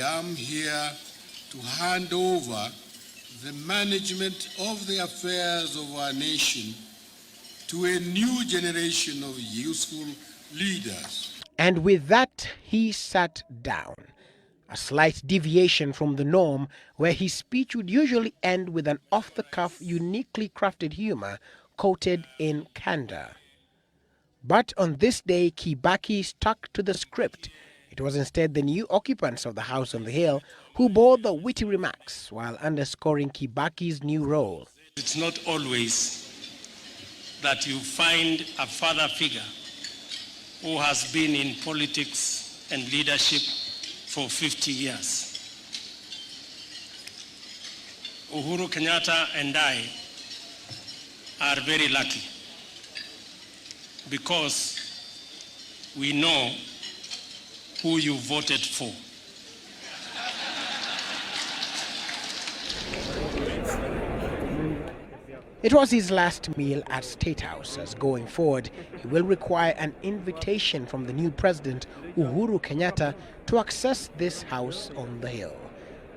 I am here to hand over the management of the affairs of our nation to a new generation of useful leaders. And with that, he sat down. A slight deviation from the norm, where his speech would usually end with an off-the-cuff, uniquely crafted humor coated in candor. But on this day, Kibaki stuck to the script. It was instead the new occupants of the House on the Hill who bore the witty remarks while underscoring Kibaki's new role. It's not always that you find a father figure who has been in politics and leadership for 50 years. Uhuru Kenyatta and I are very lucky because we know who you voted for. It was his last meal at Statehouse, as going forward, he will require an invitation from the new president, Uhuru Kenyatta, to access this house on the hill,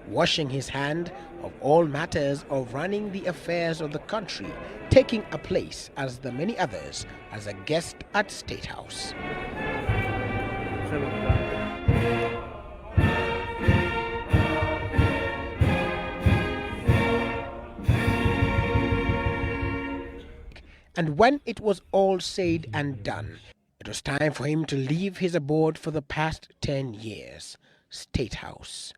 washing his hand of all matters of running the affairs of the country, taking a place, as the many others, as a guest at Statehouse. And when it was all said and done, it was time for him to leave his abode for the past 10 years, Statehouse.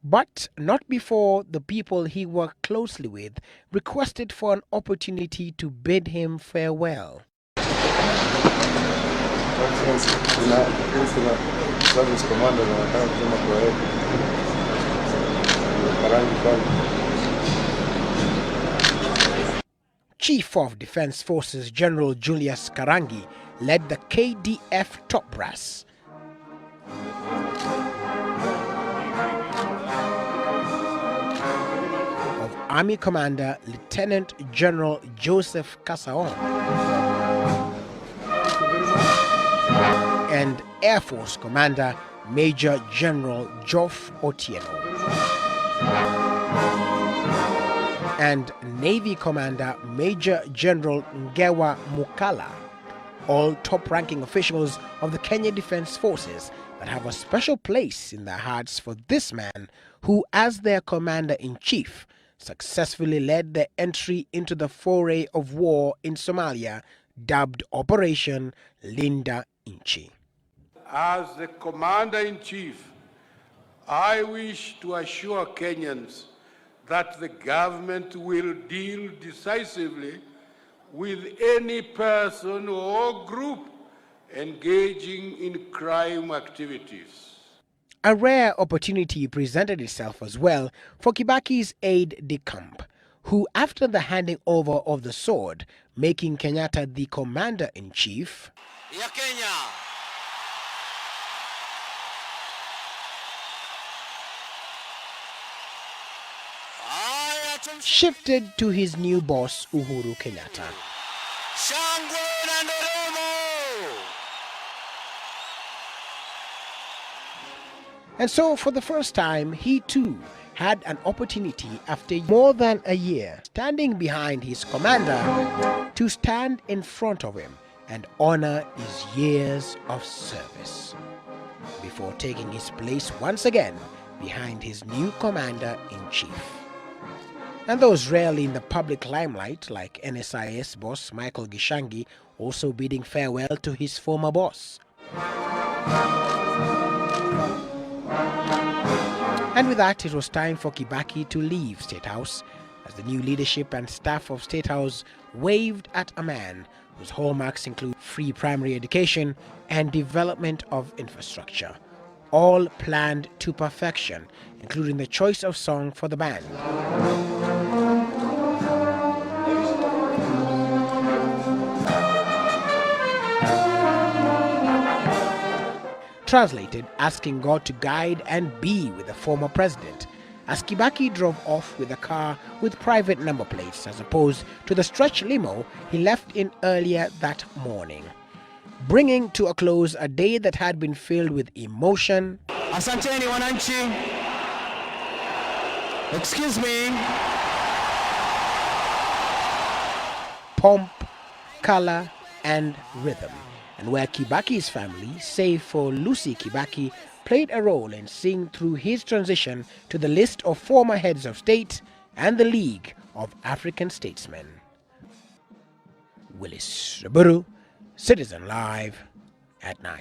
But not before the people he worked closely with requested for an opportunity to bid him farewell. Chief of Defense Forces General Julius Karangi led the KDF top brass. Of Army Commander Lieutenant General Joseph Kasaon and Air Force Commander Major General Geoff Otieno, and Navy Commander Major General Ngewa Mukala, all top-ranking officials of the Kenya Defense Forces that have a special place in their hearts for this man who, as their commander-in-chief, successfully led their entry into the foray of war in Somalia, dubbed Operation Linda Inchi. As the Commander-in-Chief, I wish to assure Kenyans that the government will deal decisively with any person or group engaging in crime activities. A rare opportunity presented itself as well for Kibaki's aide-de-camp, who, after the handing over of the sword, making Kenyatta the commander-in-chief, ya Kenya, shifted to his new boss, Uhuru Kenyatta. shangwe na nderemo. And so, for the first time, he too had an opportunity, after more than a year standing behind his commander, to stand in front of him and honor his years of service, before taking his place once again behind his new commander-in-chief. And those rarely in the public limelight, like NSIS boss Michael Gishangi, also bidding farewell to his former boss. And with that, it was time for Kibaki to leave Statehouse, as the new leadership and staff of Statehouse waved at a man whose hallmarks include free primary education and development of infrastructure, all planned to perfection, including the choice of song for the band. Translated, asking God to guide and be with the former president, as Kibaki drove off with a car with private number plates as opposed to the stretch limo he left in earlier that morning, bringing to a close a day that had been filled with emotion, Asanteni wananchi. Excuse me. Pomp, color, and rhythm. And where Kibaki's family, save for Lucy Kibaki, played a role in seeing through his transition to the list of former heads of state and the League of African Statesmen. Willis Raburu, Citizen Live at 9.